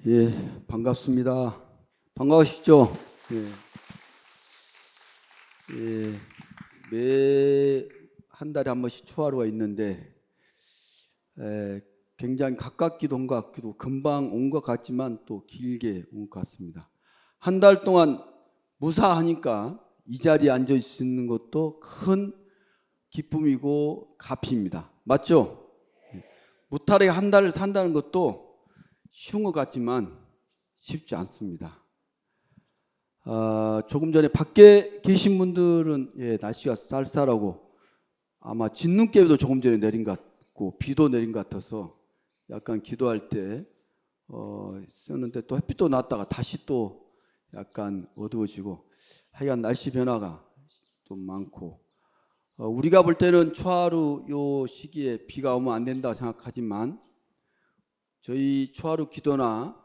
예, 반갑습니다. 반가우시죠? 예, 매 한 달에 한 번씩 초하루가 있는데 굉장히 가깝기도 한 것 같기도 금방 온 것 같지만 또 길게 온 것 같습니다. 한 달 동안 무사하니까 이 자리에 앉아 있는 것도 큰 기쁨이고 가피입니다. 맞죠? 무탈하게 한 달을 산다는 것도 쉬운 것 같지만 쉽지 않습니다. 조금 전에 밖에 계신 분들은 날씨가 쌀쌀하고 아마 진눈깨비도 조금 전에 내린 것 같고 비도 내린 것 같아서 약간 기도할 때 썼는데 또 햇빛도 났다가 다시 또 약간 어두워지고 하여간 날씨 변화가 좀 많고 우리가 볼 때는 초하루 요 시기에 비가 오면 안 된다 생각하지만 저희 초하루 기도나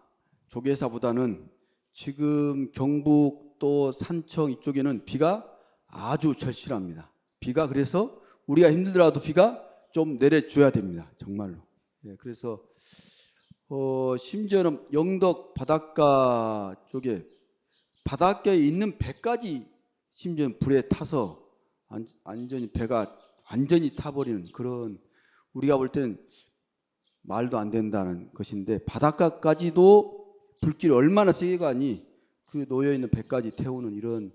조계사보다는 지금 경북 또 산청 이쪽에는 비가 아주 절실합니다. 비가 그래서 우리가 힘들더라도 비가 좀 내려줘야 됩니다. 정말로. 그래서 심지어는 영덕 바닷가 쪽에 바닷가에 있는 배까지 심지어 불에 타서 완전히 배가 완전히 타버리는 그런 우리가 볼 땐 말도 안 된다는 것인데 바닷가까지도 불길이 얼마나 세게 가니 그 놓여있는 배까지 태우는 이런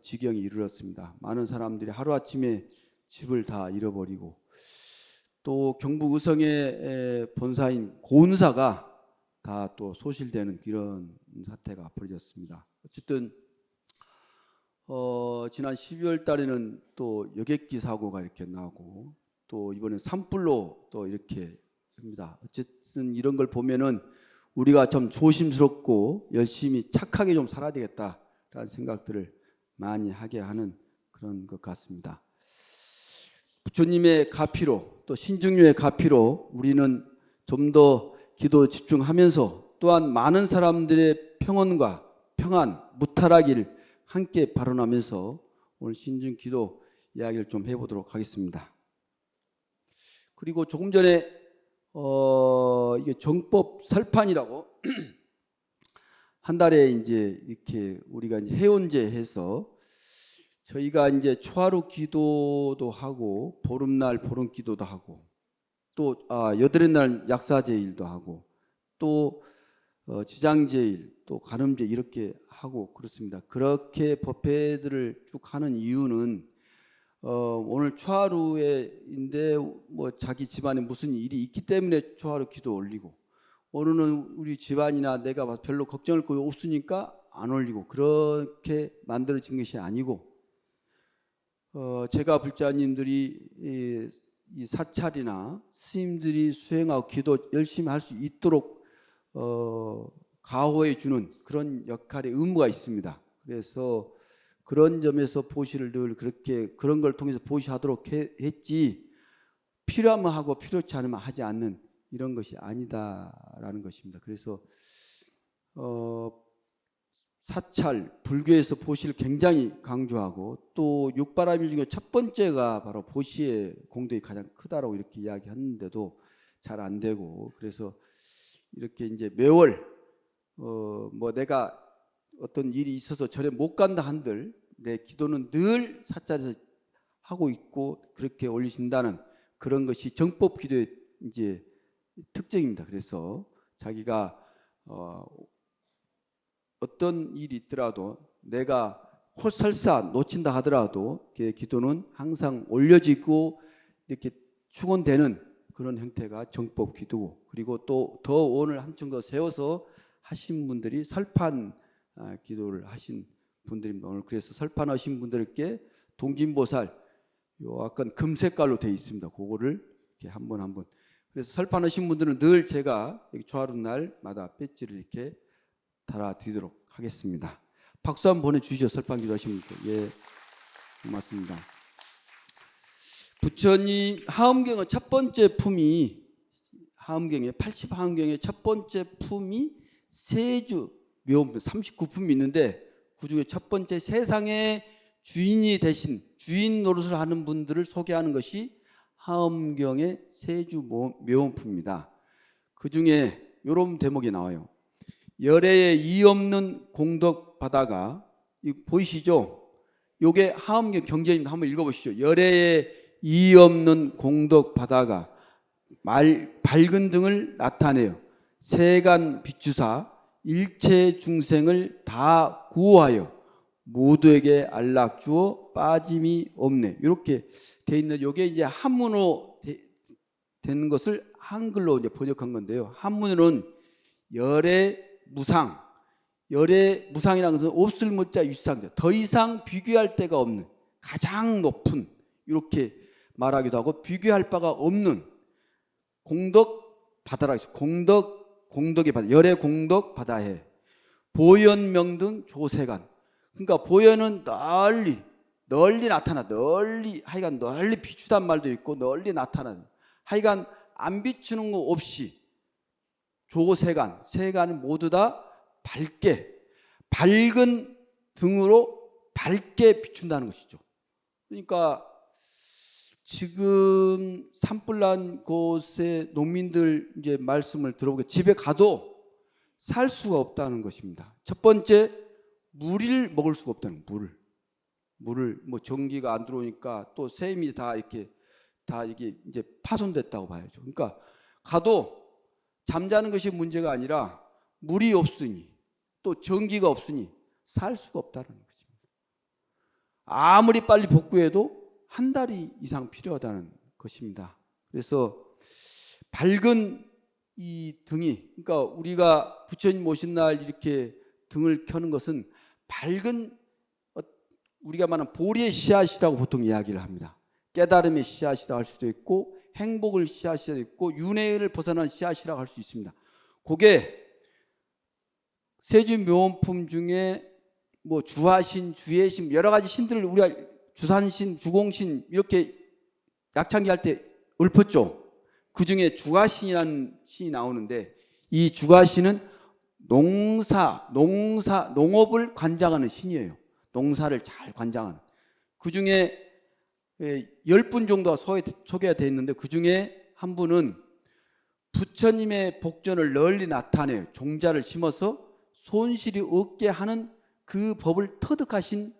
지경이 이르렀습니다. 많은 사람들이 하루아침에 집을 다 잃어버리고 또 경북 의성의 본사인 고운사가 다 또 소실되는 이런 사태가 벌어졌습니다. 어쨌든 지난 12월 달에는 또 여객기 사고가 이렇게 나고 또 이번에 산불로 또 이렇게 합니다. 어쨌든 이런 걸 보면은 우리가 좀 조심스럽고 열심히 착하게 좀 살아야 되겠다라는 생각들을 많이 하게 하는 그런 것 같습니다. 부처님의 가피로 또 신중류의 가피로 우리는 좀 더 기도 집중하면서 또한 많은 사람들의 평온과 평안, 무탈하기를 함께 발언하면서 오늘 신중 기도 이야기를 좀 해보도록 하겠습니다. 그리고 조금 전에 이게 정법 설판이라고 한 달에 이제 이렇게 우리가 이제 해온제 해서 저희가 이제 초하루 기도도 하고 보름날 보름 기도도 하고 또 여드렛 날 약사제일도 하고 또 지장제일 또 간음제 이렇게 하고 그렇습니다. 그렇게 법회들을 쭉 하는 이유는 오늘 초하루인데 뭐 자기 집안에 무슨 일이 있기 때문에 초하루 기도 올리고 오늘은 우리 집안이나 내가 별로 걱정할 거 없으니까 안 올리고 그렇게 만들어진 것이 아니고 제가 불자님들이 이 사찰이나 스님들이 수행하고 기도 열심히 할 수 있도록 가호해 주는 그런 역할의 의무가 있습니다. 그래서 그런 점에서 보시를 늘 그렇게 그런 걸 통해서 보시하도록 했지 필요하면 하고 필요치 않으면 하지 않는 이런 것이 아니다라는 것입니다. 그래서 사찰 불교에서 보시를 굉장히 강조하고 또 육바라밀 중에 첫 번째가 바로 보시의 공덕이 가장 크다라고 이렇게 이야기하는데도 잘 안 되고 그래서 이렇게 이제 매월 뭐 내가 어떤 일이 있어서 절에 못 간다 한들 내 기도는 늘 사찰에서 하고 있고 그렇게 올리신다는 그런 것이 정법 기도의 이제 특징입니다. 그래서 자기가 어떤 일이 있더라도 내가 설사 놓친다 하더라도 기도는 항상 올려지고 이렇게 축원되는 그런 형태가 정법 기도고 그리고 또 더 오늘 한층 더 세워서 하신 분들이 설판 기도를 하신 분들입니다. 오늘 그래서 설판하신 분들께 동진보살 요 약간 금색깔로 되어 있습니다. 그거를 이렇게 한번 그래서 설판하신 분들은 늘 제가 초하루 날마다 배지를 이렇게 달아드리도록 하겠습니다. 박수 한번 보내주시죠. 설판 기도하신 분들. 예, 고맙습니다. 부처님 하엄경의 첫 번째 품이 하엄경의 80하엄경의 첫 번째 품이 세주 묘품 39품이 있는데 그중에 첫 번째 세상의 주인이 되신 주인 노릇을 하는 분들을 소개하는 것이 하엄경의 세주 묘원품입니다. 그중에 이런 대목이 나와요. 열애에 이 없는 공덕 바다가, 이 보이시죠? 요게 하엄경 경제입니다. 한번 읽어보시죠. 열애에 이 없는 공덕 바다가 밝은 등을 나타내요. 세간 비추사 일체 중생을 다 구호하여 모두에게 안락 주어 빠짐이 없네. 이렇게 돼 있는, 요게 이제 한문으로 되는 것을 한글로 이제 번역한 건데요. 한문으로는 열애 무상, 열애 무상이라는 것은 없을 무자 유상자, 더 이상 비교할 데가 없는, 가장 높은, 이렇게 말하기도 하고 비교할 바가 없는 공덕 바다라 했어요. 공덕의 바다, 열애 공덕 바다에 보현명등 조세간. 그러니까 보현은 널리 나타나, 하여간 널리 비추단 말도 있고 널리 나타나는, 하여간 안 비추는 거 없이 조세간, 세간은 모두 다 밝은 등으로 밝게 비춘다는 것이죠. 그러니까 지금 산불난 곳의 농민들 이제 말씀을 들어보게, 집에 가도 살 수가 없다는 것입니다. 첫 번째, 물을 먹을 수가 없다는, 물을 뭐 전기가 안 들어오니까 또 샘이 다 이게 이제 파손됐다고 봐야죠. 그러니까 가도 잠자는 것이 문제가 아니라 물이 없으니 또 전기가 없으니 살 수가 없다는 것입니다. 아무리 빨리 복구해도 한 달이 이상 필요하다는 것입니다. 그래서 밝은 이 등이, 그러니까 우리가 부처님 오신 날 이렇게 등을 켜는 것은 밝은, 우리가 말하는 보리의 씨앗이라고 보통 이야기를 합니다. 깨달음의 씨앗이라고 할 수도 있고 행복을 씨앗이라고 있고 윤회를 벗어난 씨앗이라고 할 수 있습니다. 그게 세주묘원품 중에 뭐 주화신, 주예신, 여러 가지 신들을 우리가 주산신, 주공신 이렇게 약창기 할 때 읊었죠. 그 중에 주가신이라는 신이 나오는데, 이 주가신은 농업을 관장하는 신이에요. 농사를 잘 관장하는. 그 중에 10분 정도가 소개가 되어 있는데, 그 중에 한 분은 부처님의 복전을 널리 나타내요. 종자를 심어서 손실이 없게 하는 그 법을 터득하신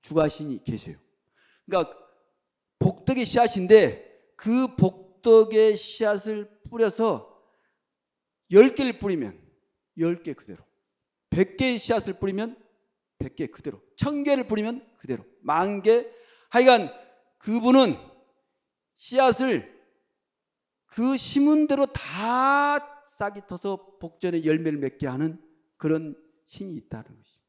주가신이 계세요. 그러니까 복덕의 씨앗인데, 그 복덕의 씨앗을 뿌려서 10개를 뿌리면 10개 그대로, 100개의 씨앗을 뿌리면 100개 그대로, 1000개를 뿌리면 그대로, 10,000개, 하여간 그분은 씨앗을 그 심은 대로 다 싹이 터서 복전의 열매를 맺게 하는 그런 신이 있다는 것입니다.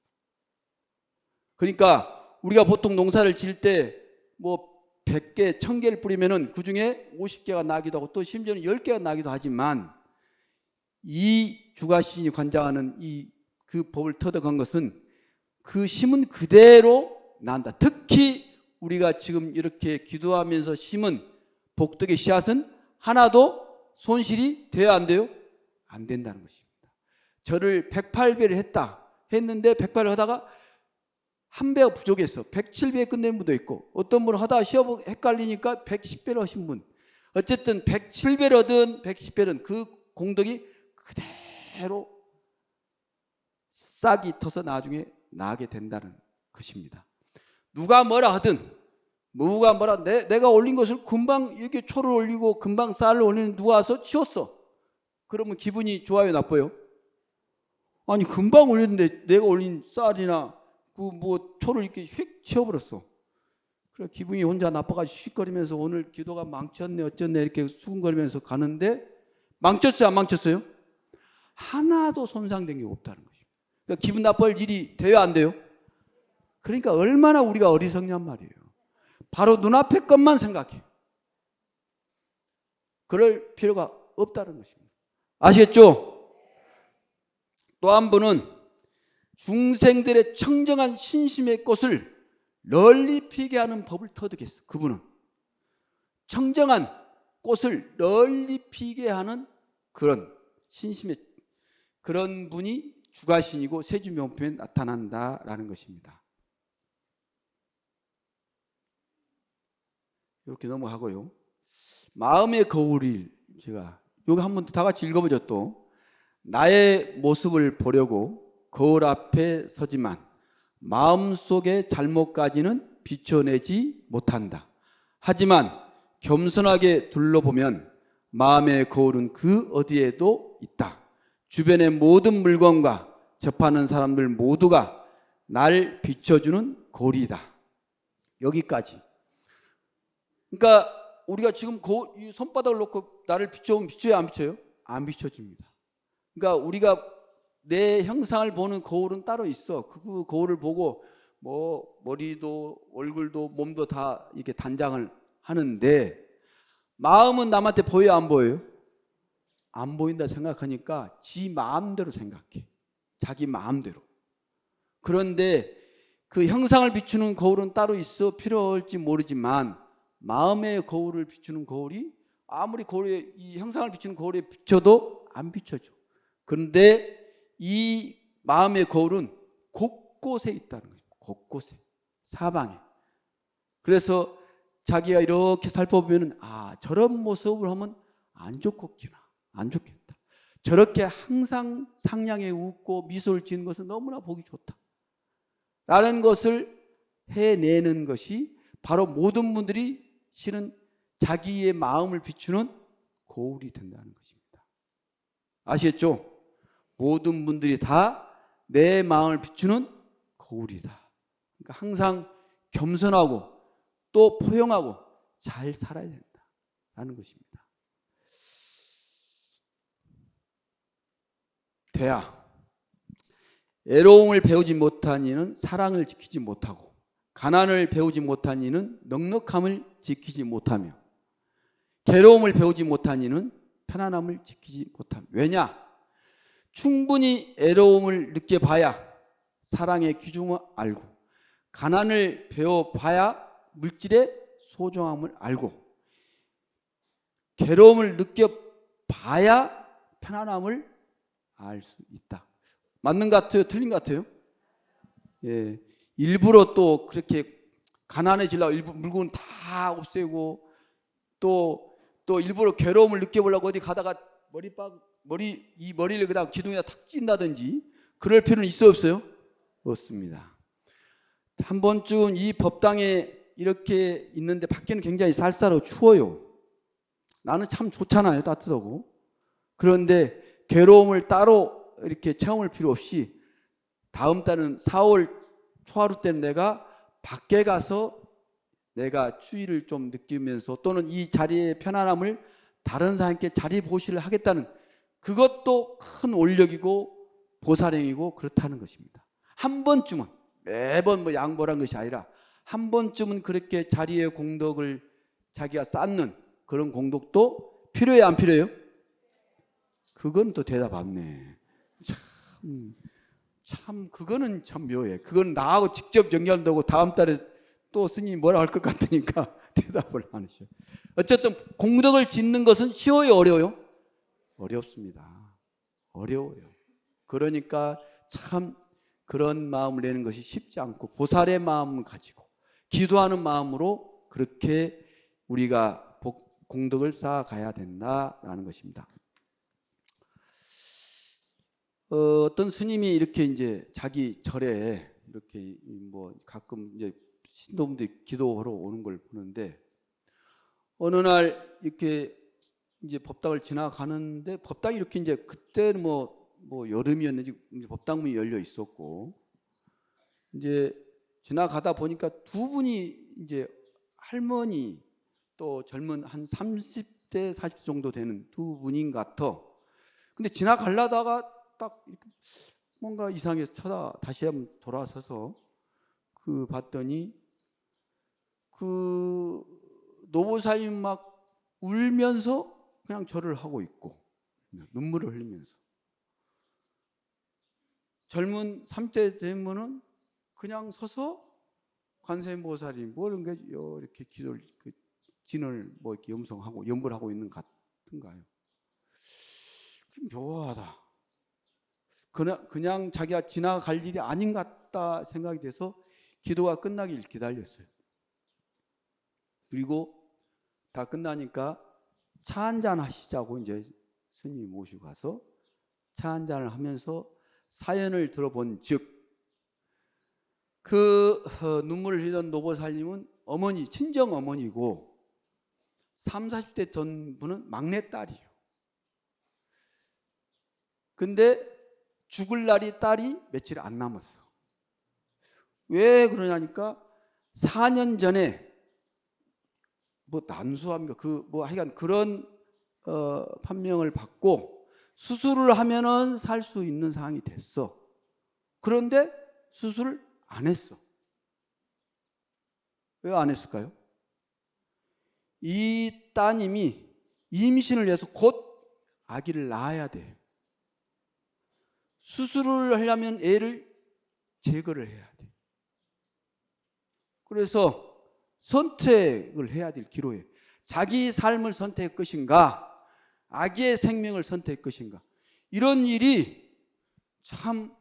그러니까 우리가 보통 농사를 지을 때 뭐 100개, 1000개를 뿌리면은 그 중에 50개가 나기도 하고 또 심지어는 10개가 나기도 하지만, 이 주가신이 관장하는 그 법을 터득한 것은 그 심은 그대로 난다. 특히 우리가 지금 이렇게 기도하면서 심은 복덕의 씨앗은 하나도 손실이 돼야 안 돼요? 안 된다는 것입니다. 저를 108배를 했는데 108을 하다가 한 배가 부족해서 107배에 끝낸 분도 있고, 어떤 분은 하다가 시험 헷갈리니까 110배를 하신 분, 어쨌든 107배를 110배는 그 공덕이 그대로 싹이 터서 나중에 나게 된다는 것입니다. 누가 뭐라 하든, 내가 올린 것을 금방 이렇게 초를 올리고 금방 쌀을 올리는 누가 와서 치웠어. 그러면 기분이 좋아요, 나빠요? 아니, 금방 올렸는데 내가 올린 쌀이나 그 뭐 초를 이렇게 휙 치워버렸어. 그래 기분이 혼자 나빠가지고 씩거리면서 오늘 기도가 망쳤네 어쩌네 이렇게 수근거리면서 가는데, 망쳤어요, 안 망쳤어요? 하나도 손상된 게 없다는 거죠. 그러니까 기분 나쁠 일이 돼요, 안 돼요? 그러니까 얼마나 우리가 어리석냔 말이에요. 바로 눈앞의 것만 생각해. 그럴 필요가 없다는 것입니다. 아시겠죠? 또 한 분은 중생들의 청정한 신심의 꽃을 널리 피게 하는 법을 터득했어. 그분은 청정한 꽃을 널리 피게 하는 그런 신심의, 그런 분이 주가신이고 세주명품에 나타난다라는 것입니다. 이렇게 넘어가고요. 마음의 거울을 제가 여기 한 번 다 같이 읽어보죠. 또 나의 모습을 보려고 거울 앞에 서지만 마음속의 잘못까지는 비춰내지 못한다. 하지만 겸손하게 둘러보면 마음의 거울은 그 어디에도 있다. 주변의 모든 물건과 접하는 사람들 모두가 날 비춰주는 거울이다. 여기까지. 그러니까 우리가 지금 이 손바닥을 놓고 나를 비춰보면 비춰요, 안 비춰요? 안 비춰집니다. 그러니까 우리가 내 형상을 보는 거울은 따로 있어. 그 거울을 보고 뭐 머리도 얼굴도 몸도 다 이렇게 단장을 하는데, 마음은 남한테 보여요, 안 보여요? 안 보인다 생각하니까 지 마음대로 생각해. 자기 마음대로. 그런데 그 형상을 비추는 거울은 따로 있어 필요할지 모르지만 마음의 거울을 비추는 거울이 아무리 거울에 이 형상을 비추는 거울에 비춰도 안 비춰져. 그런데 이 마음의 거울은 곳곳에 있다는 거예요. 곳곳에, 사방에. 그래서 자기가 이렇게 살펴보면 저런 모습을 하면 안 좋겠구나, 안 좋겠다. 저렇게 항상 상냥해 웃고 미소를 지는 것은 너무나 보기 좋다 라는 것을 해내는 것이 바로 모든 분들이 실은 자기의 마음을 비추는 거울이 된다는 것입니다. 아시겠죠? 모든 분들이 다 내 마음을 비추는 거울이다. 그러니까 항상 겸손하고 또 포용하고 잘 살아야 된다라는 것입니다. 돼야 애로움을 배우지 못한 이는 사랑을 지키지 못하고, 가난을 배우지 못한 이는 넉넉함을 지키지 못하며, 괴로움을 배우지 못한 이는 편안함을 지키지 못하며. 왜냐? 충분히 애로움을 느껴봐야 사랑의 기준을 알고, 가난을 배워봐야 물질의 소중함을 알고, 괴로움을 느껴봐야 편안함을 알 수 있다. 맞는 것 같아요? 틀린 것 같아요? 예. 일부러 또 그렇게 가난해지려고 일부 물건 다 없애고 또 일부러 괴로움을 느껴보려고 어디 가다가 이 머리를 그냥 기둥에다 탁 찐다든지 그럴 필요는 있어 없어요? 없습니다. 한 번쯤 이 법당에 이렇게 있는데 밖에는 굉장히 쌀쌀하고 추워요. 나는 참 좋잖아요, 따뜻하고. 그런데 괴로움을 따로 이렇게 체험할 필요 없이 다음 달은 4월 초하루 때는 내가 밖에 가서 내가 추위를 좀 느끼면서 또는 이 자리의 편안함을 다른 사람께 자리 보시를 하겠다는, 그것도 큰 올력이고 보살행이고 그렇다는 것입니다. 한 번쯤은, 매번 뭐 양보란 것이 아니라 한 번쯤은 그렇게 자리의 공덕을 자기가 쌓는 그런 공덕도 필요해요, 안 필요해요? 그건 또 대답 안 해. 참 그거는 참 묘해. 그건 나하고 직접 연결되고 다음 달에 또 스님이 뭐라 할 것 같으니까 대답을 안 하셔. 어쨌든 공덕을 짓는 것은 쉬워요, 어려워요? 어렵습니다. 어려워요. 그러니까 참 그런 마음을 내는 것이 쉽지 않고, 보살의 마음을 가지고 기도하는 마음으로 그렇게 우리가 공덕을 쌓아가야 된다라는 것입니다. 어떤 스님이 이렇게 이제 자기 절에 이렇게 뭐 가끔 이제 신도분들이 기도하러 오는 걸 보는데, 어느 날 이렇게 이제 법당을 지나가는데, 법당이 이렇게 이제 그때는 뭐 여름이었는지 법당문이 열려 있었고, 이제 지나가다 보니까 두 분이 이제 할머니 또 젊은 한 30대 40대 정도 되는 두 분인 것 같아. 근데 지나가려다가 딱 뭔가 이상해서 다시 한번 돌아서서 봤더니 노보사님 막 울면서 그냥 절을 하고 있고 눈물을 흘리면서, 젊은 30대 되면은 그냥 서서 관세음보살이 뭐 이렇게 기도를 진을 뭐 이렇게 염불 하고 있는 것 같은가요? 묘하다. 그냥 자기가 지나갈 일이 아닌 것 같다 생각이 돼서 기도가 끝나길 기다렸어요. 그리고 다 끝나니까 차 한잔 하시자고 이제 스님 모시고 가서 차 한잔을 하면서 사연을 들어본 즉 눈물을 흘리던 노보살님은 어머니, 친정 어머니고 30, 40대 전 분은 막내딸이에요. 근데 죽을 날이 딸이 며칠 안 남았어. 왜 그러냐니까 4년 전에 난수암인가 하여간 그런 판명을 받고 수술을 하면은 살 수 있는 상황이 됐어. 그런데 수술을 안 했어. 왜 안 했을까요? 이 따님이 임신을 해서 곧 아기를 낳아야 돼. 수술을 하려면 애를 제거를 해야 돼. 그래서 선택을 해야 될 기로에 자기 삶을 선택할 것인가, 아기의 생명을 선택할 것인가. 이런 일이 참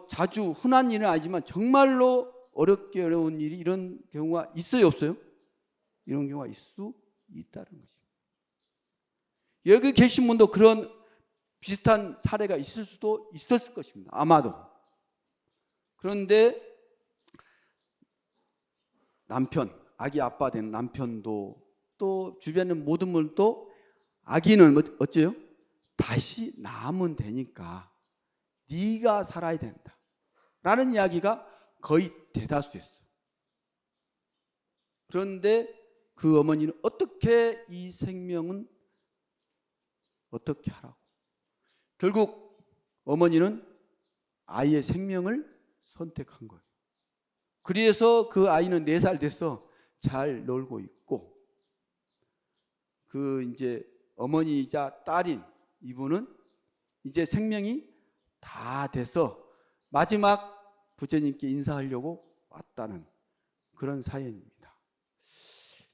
자주 흔한 일은 아니지만 정말로 어렵게 어려운 일이 이런 경우가 있어요, 없어요? 이런 경우가 있을 수 있다는 것입니다. 여기 계신 분도 그런 비슷한 사례가 있을 수도 있었을 것입니다. 아마도. 그런데 남편, 아기 아빠 된 남편도 또 주변의 모든 분도 아기는 어째요? 다시 낳으면 되니까 네가 살아야 된다 라는 이야기가 거의 대다수였어요. 그런데 그 어머니는 어떻게 이 생명은 어떻게 하라고. 결국 어머니는 아이의 생명을 선택한 거예요. 그래서 그 아이는 4살 돼서 잘 놀고 있고, 이제 어머니이자 딸인 이분은 이제 생명이 다 돼서 마지막 부처님께 인사하려고 왔다는 그런 사연입니다.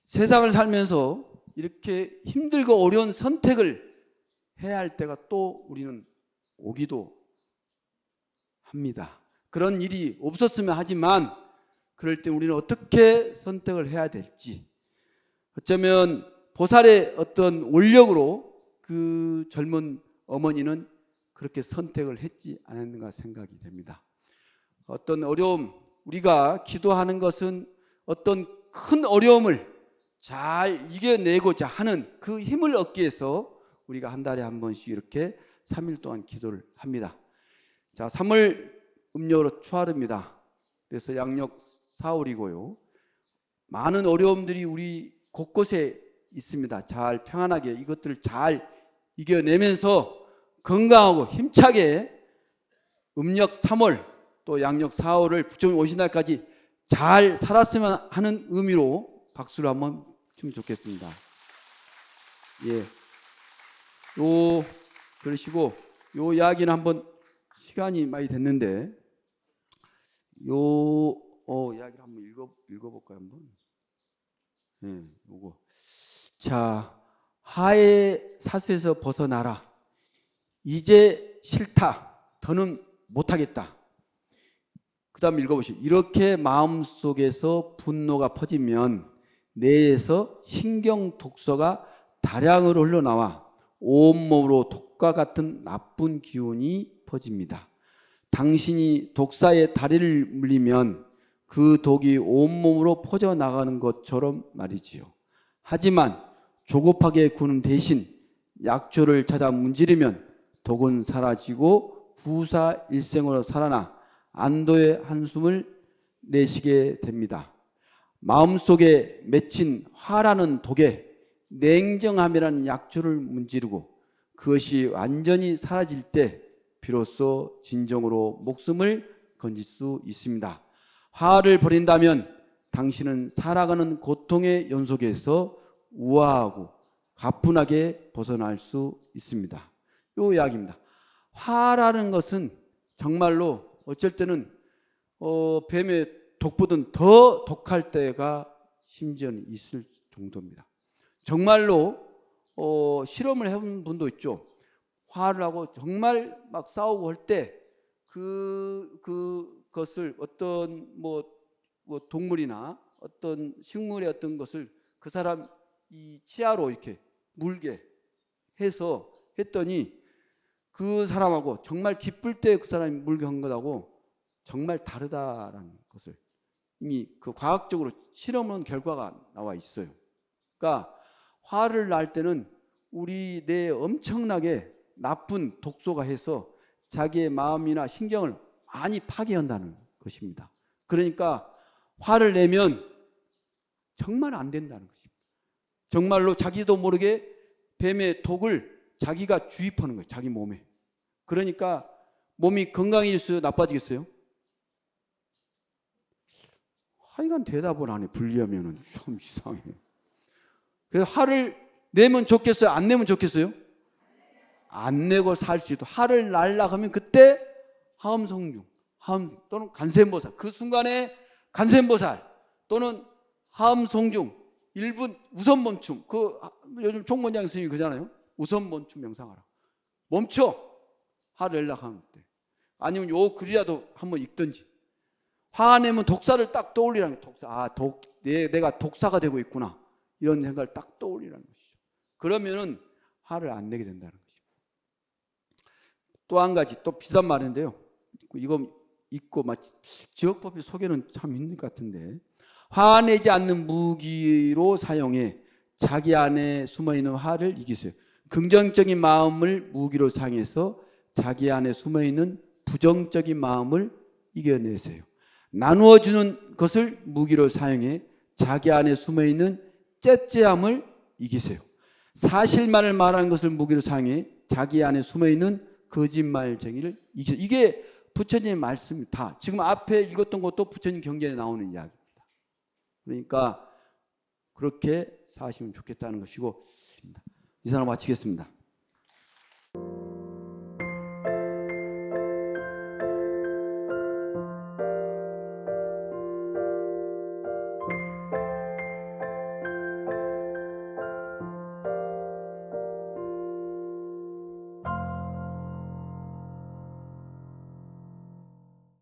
세상을 살면서 이렇게 힘들고 어려운 선택을 해야 할 때가 또 우리는 오기도 합니다. 그런 일이 없었으면 하지만 그럴 때 우리는 어떻게 선택을 해야 될지, 어쩌면 보살의 어떤 원력으로 그 젊은 어머니는 그렇게 선택을 했지 않았는가 생각이 됩니다. 어떤 어려움, 우리가 기도하는 것은 어떤 큰 어려움을 잘 이겨내고자 하는 그 힘을 얻기 위해서 우리가 한 달에 한 번씩 이렇게 3일 동안 기도를 합니다. 자, 3월 음력으로 초하루입니다. 그래서 양력 4월이고요. 많은 어려움들이 우리 곳곳에 있습니다. 잘 평안하게 이것들을 잘 이겨내면서 건강하고 힘차게 음력 3월 또 양력 4월을 부처님 오신 날까지 잘 살았으면 하는 의미로 박수를 한번 치면 좋겠습니다. 예. 그러시고 요 이야기는 한번 시간이 많이 됐는데 이야기를 한번 읽어볼까요 한번? 예, 요거. 자, 하의 사수에서 벗어나라. 이제 싫다. 더는 못하겠다. 그 다음 읽어보시죠. 이렇게 마음속에서 분노가 퍼지면 뇌에서 신경 독소가 다량으로 흘러나와 온몸으로 독과 같은 나쁜 기운이 퍼집니다. 당신이 독사의 다리를 물리면 그 독이 온몸으로 퍼져나가는 것처럼 말이지요. 하지만 조급하게 구는 대신 약초를 찾아 문지르면 독은 사라지고 부사일생으로 살아나 안도의 한숨을 내쉬게 됩니다. 마음속에 맺힌 화라는 독에 냉정함이라는 약초를 문지르고 그것이 완전히 사라질 때 비로소 진정으로 목숨을 건질 수 있습니다. 화를 버린다면 당신은 살아가는 고통의 연속에서 우아하고 가뿐하게 벗어날 수 있습니다. 이 이야기입니다. 화라는 것은 정말로 어쩔 때는 뱀의 독보다는 더 독할 때가 심지어는 있을 정도입니다. 정말로 실험을 해본 분도 있죠. 화를 하고 정말 막 싸우고 할 때 그것을 어떤 동물이나 어떤 식물의 어떤 것을 그 사람 이 치아로 이렇게 물게 해서 했더니 그 사람하고 정말 기쁠 때 그 사람이 물건 것하고 정말 다르다라는 것을 이미 그 과학적으로 실험은 결과가 나와 있어요. 그러니까 화를 날 때는 우리 뇌에 엄청나게 나쁜 독소가 해서 자기의 마음이나 신경을 많이 파괴한다는 것입니다. 그러니까 화를 내면 정말 안 된다는 것입니다. 정말로 자기도 모르게 뱀의 독을 자기가 주입하는 거예요. 자기 몸에. 그러니까 몸이 건강해졌어요? 나빠지겠어요? 하여간 대답을 안 해. 분리하면은 참 이상해. 그래서 화를 내면 좋겠어요? 안 내면 좋겠어요? 안 내고 살 수 있도. 화를 날라 하면 그때 하음성중, 하음 또는 간센보살. 그 순간에 간센보살 또는 하음성중, 1분 우선멈춤. 그 요즘 총무장 선생님이 그러잖아요. 우선멈춤 명상하라. 멈춰. 화를 내려고 하는 때. 아니면 요 글이라도 한번 읽든지. 화가 내면 독사를 딱 떠올리라는 거예요. 독사. 아, 내가 독사가 되고 있구나. 이런 생각을 딱 떠올리라는 것이죠. 그러면은 화를 안 내게 된다는 것입니다. 또 한 가지, 또 비싼 말인데요. 이거 읽고 마치 지역법의 소개는 참 있는 것 같은데, 화내지 않는 무기로 사용해 자기 안에 숨어있는 화를 이기세요. 긍정적인 마음을 무기로 사용해서 자기 안에 숨어있는 부정적인 마음을 이겨내세요. 나누어주는 것을 무기로 사용해 자기 안에 숨어있는 째째함을 이기세요. 사실만을 말하는 것을 무기로 사용해 자기 안에 숨어있는 거짓말쟁이를 이기세요. 이게 부처님의 말씀입니다. 지금 앞에 읽었던 것도 부처님 경전에 나오는 이야기입니다. 그러니까 그렇게 사시면 좋겠다는 것이고, 이 사람 마치겠습니다.